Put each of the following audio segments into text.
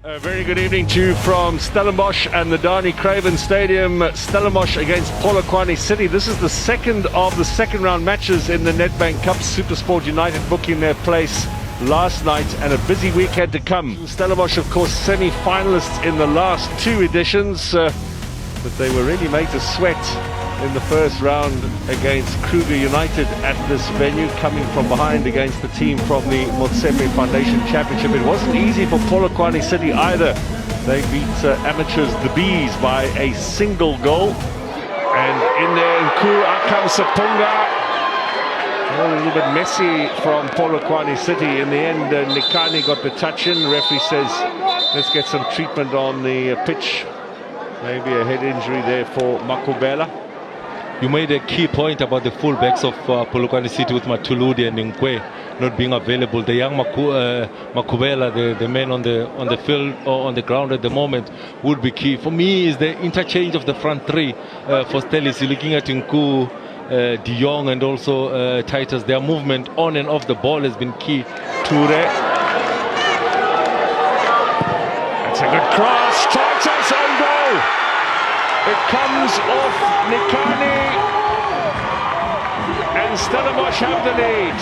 A very good evening to you from Stellenbosch and the Dani Craven Stadium. Stellenbosch against Polokwane City. This is the second of the second round matches in the Nedbank Cup. Supersport United booking their place last night and a busy weekend to come. Stellenbosch, of course, semi-finalists in the last two editions, but they were really made to sweat in the first round against Kruger United at this venue, coming from behind against the team from the Motsepe Foundation Championship. It wasn't easy for Polokwane City either. They beat amateurs, the Bees, by a single goal. And in there, Nku Sapunga. A little bit messy from Polokwane City. In the end, Nikani got the touch in. The referee says, let's get some treatment on the pitch. Maybe a head injury there for Makubela. You made a key point about the fullbacks of Polokwane City with Matuludi and Nkwe not being available. The young Makubela, the man on the field or on the ground at the moment, would be key. For me, is the interchange of the front three for Stellis. You're looking at Nku, De Jong and also Titus. Their movement on and off the ball has been key. Toure. That's a good cross. Titus on goal. It comes off Nikani, and Stellenbosch have the lead.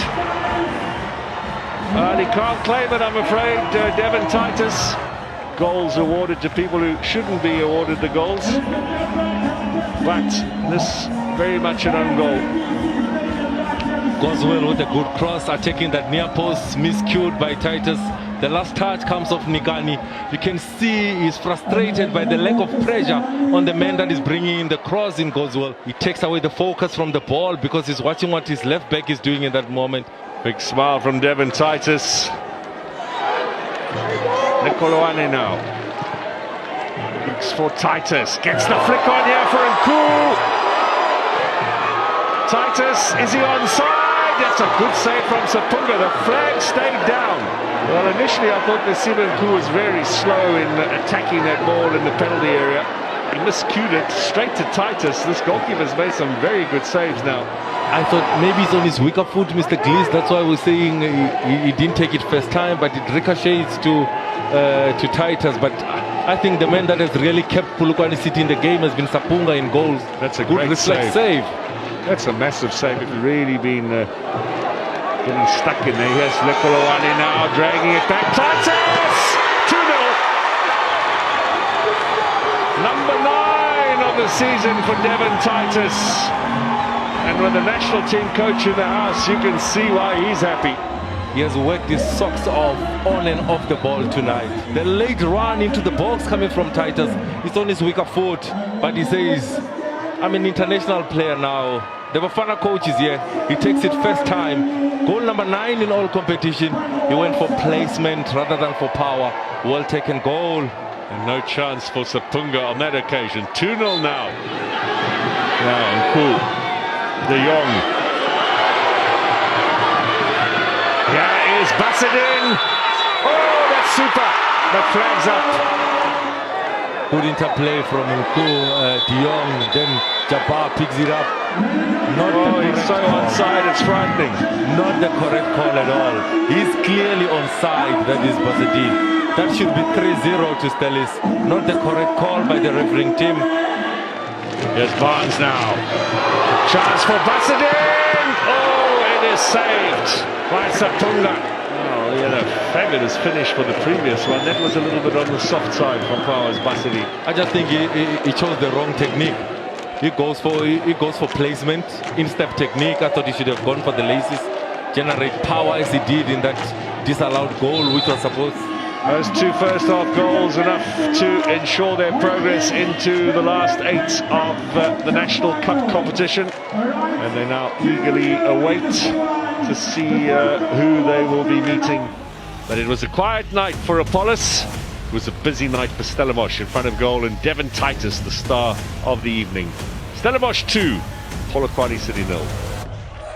He can't claim it, I'm afraid, Devon Titus. Goals awarded to people who shouldn't be awarded the goals. But this very much an own goal. Goswell with a good cross, attacking that near post, miscued by Titus. The last touch comes off Nikani. You can see he's frustrated by the lack of pressure on the man that is bringing in the cross in Goswell. He takes away the focus from the ball because he's watching what his left back is doing in that moment. Big smile from Devon Titus. Polokwane now. Looks for Titus. Gets the flick on here for Nku. Titus, is he onside? That's a good save from Sapunga. The flag stayed down. Well, initially I thought Nasiba Nku was very slow in attacking that ball in the penalty area. He miscued it straight to Titus. This goalkeeper's made some very good saves now. I thought maybe he's on his weaker foot, Mr. Glees. That's why I was saying he didn't take it first time, but it ricochets to Titus. But I think the man that has really kept Polokwane City in the game has been Sapunga in goals. That's a good save. That's a massive save. It's really been getting stuck in there. Here's Polokwane now, dragging it back. Titus! 2-0. Number 9 of the season for Devon Titus. And with the national team coach in the house, you can see why he's happy. He has worked his socks off on and off the ball tonight. The late run into the box coming from Titus, he's on his weaker foot, but he says, I'm an international player now. The Bafana coach is here. He takes it first time. Goal number 9 in all competition. He went for placement rather than for power. Well taken goal. And no chance for Sapunga on that occasion. 2-0 now. Now, Nku. De Jong. Here is Bassadin. Oh, that's super. That flag's up. Good interplay from Nku, De Jong, then Jabbar picks it up. He's so onside, it's frightening. Not the correct call at all. He's clearly onside, that is Bassadin. That should be 3-0 to Stellis. Not the correct call by the refereeing team. Here's Barnes now. Chance for Bassadin. Oh, it is saved by Sapunga. Oh, he had a fabulous finish for the previous one. That was a little bit on the soft side from Powers Bassadin. I just think he chose the wrong technique. He goes for placement, in-step technique. I thought he should have gone for the laces, generate power as he did in that disallowed goal, which was supposed. Those two first half goals enough to ensure their progress into the last 8 of the National Cup competition. And they now eagerly await to see who they will be meeting. But it was a quiet night for Apollos. It was a busy night for Stellenbosch in front of goal, and Devon Titus, the star of the evening. Stellenbosch 2, Polokwane City 0.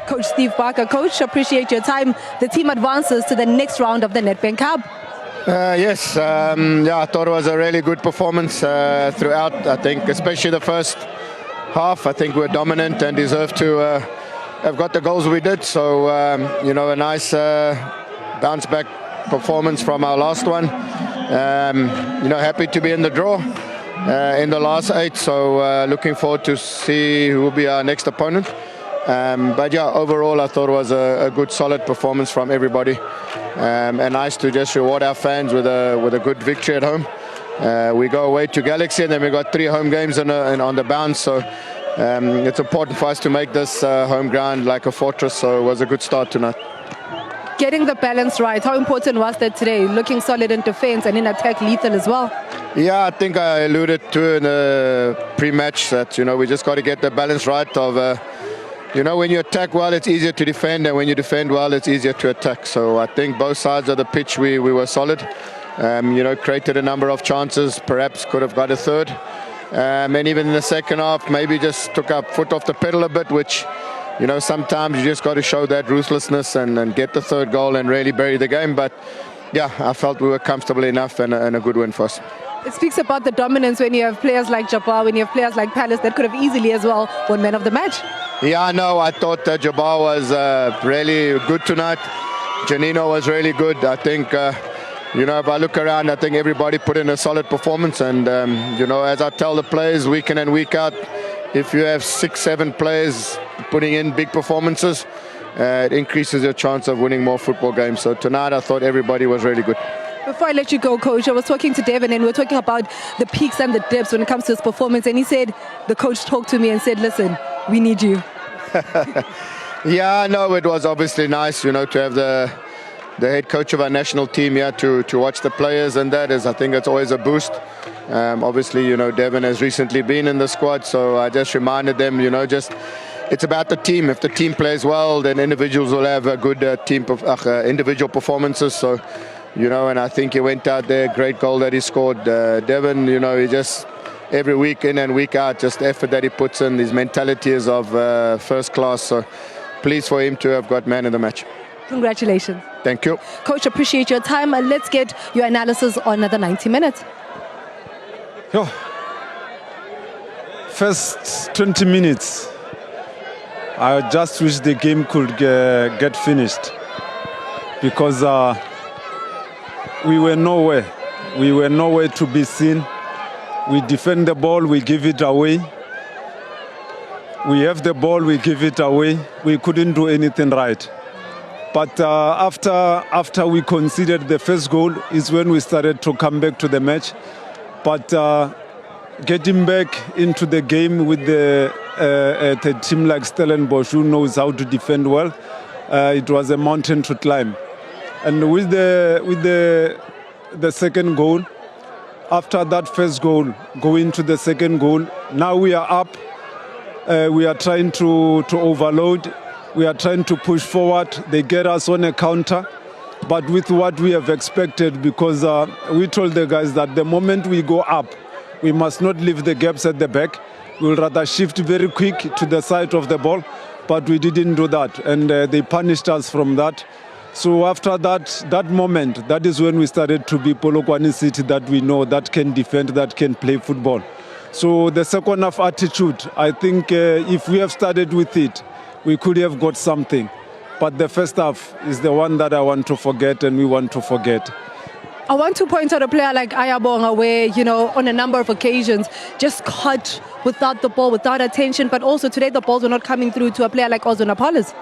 Coach Steve Barker. Coach, appreciate your time. The team advances to the next round of the Nedbank Cup. Yes, I thought it was a really good performance throughout. I think especially the first half, I think we're dominant and deserve to have got the goals we did. So, a nice bounce back performance from our last one. Happy to be in the draw in the last 8. So looking forward to see who will be our next opponent. But yeah, overall I thought it was a good solid performance from everybody, and nice to just reward our fans with a good victory at home. We go away to Galaxy and then we got 3 home games on the bounce, so it's important for us to make this home ground like a fortress, so it was a good start tonight. Getting the balance right, how important was that today? Looking solid in defense and in attack lethal as well. Yeah, I think I alluded to in the pre-match that we just got to get the balance right of when you attack well, it's easier to defend, and when you defend well, it's easier to attack. So I think both sides of the pitch we were solid. Created a number of chances, perhaps could have got a third. And even in the second half, maybe just took our foot off the pedal a bit, which, sometimes you just got to show that ruthlessness and get the third goal and really bury the game. But yeah, I felt we were comfortable enough and a good win for us. It speaks about the dominance when you have players like Jabbar, when you have players like Palace that could have easily as well won man of the match. Yeah, I know. I thought Jabbar was really good tonight. Janino was really good. I think, if I look around, I think everybody put in a solid performance. And, as I tell the players week in and week out, if you have 6-7 players putting in big performances, it increases your chance of winning more football games. So tonight I thought everybody was really good. Before I let you go, Coach, I was talking to Devin and we were talking about the peaks and the dips when it comes to his performance. And he said, the coach talked to me and said, listen, we need you. Yeah, no, it was obviously nice, to have the head coach of our national team here to watch the players, and I think it's always a boost. Obviously, Devin has recently been in the squad, so I just reminded them, it's about the team. If the team plays well, then individuals will have a good individual performances. So, and I think he went out there, great goal that he scored. Devin, he just every week in and week out, just the effort that he puts in, his mentality is of first class. So pleased for him to have got man of the match. Congratulations. Thank you. Coach, appreciate your time. Let's get your analysis on the 90 minutes. First 20 minutes, I just wish the game could get finished, because we were nowhere. We were nowhere to be seen. We defend the ball, we give it away. We have the ball, we give it away. We couldn't do anything right. But after we conceded the first goal is when we started to come back to the match. But getting back into the game with a team like Stellenbosch, who knows how to defend well, it was a mountain to climb. And with the second goal, after that first goal, going to the second goal, now we are up. We are trying to overload. We are trying to push forward. They get us on a counter, but with what we have expected, because we told the guys that the moment we go up, we must not leave the gaps at the back. We'll rather shift very quick to the side of the ball, but we didn't do that, and they punished us from that. So after that moment, that is when we started to be Polokwane City that we know that can defend, that can play football. So the second half attitude, I think if we have started with it, we could have got something. But the first half is the one that I want to forget and we want to forget. I want to point out a player like Ayabonga where, on a number of occasions, just caught without the ball, without attention, but also today the balls were not coming through to a player like Ozone Apollos.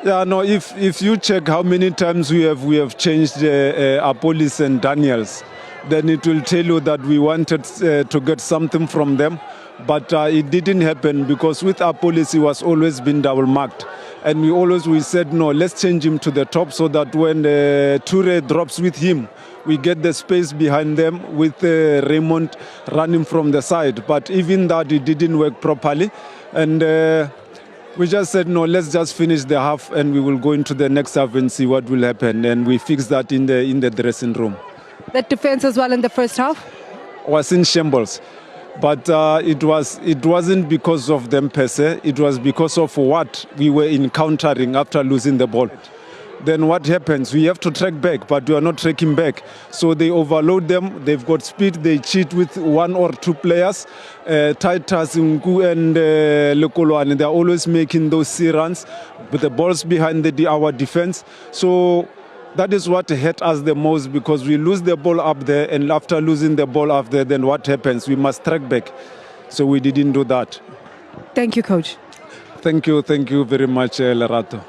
Yeah, no, if you check how many times we have changed Apollos and Daniels, then it will tell you that we wanted to get something from them. But it didn't happen, because with Apollos he was always been double marked. And we said, no, let's change him to the top so that when Toure drops with him, we get the space behind them with Raymond running from the side. But even that, it didn't work properly. And we just said, no, let's just finish the half and we will go into the next half and see what will happen. And we fixed that in the dressing room. That defense as well in the first half? Was in shambles. But it wasn't because of them per se. It was because of what we were encountering after losing the ball. Then what happens? We have to track back, but we are not tracking back. So they overload them. They've got speed. They cheat with one or two players. Titus, Nku, and Polokwane, they're always making those C runs with the balls behind our defense. So That is what hurt us the most, because we lose the ball up there, and after losing the ball up there, then what happens? We must track back. So we didn't do that. Thank you, Coach. Thank you very much, Lerato.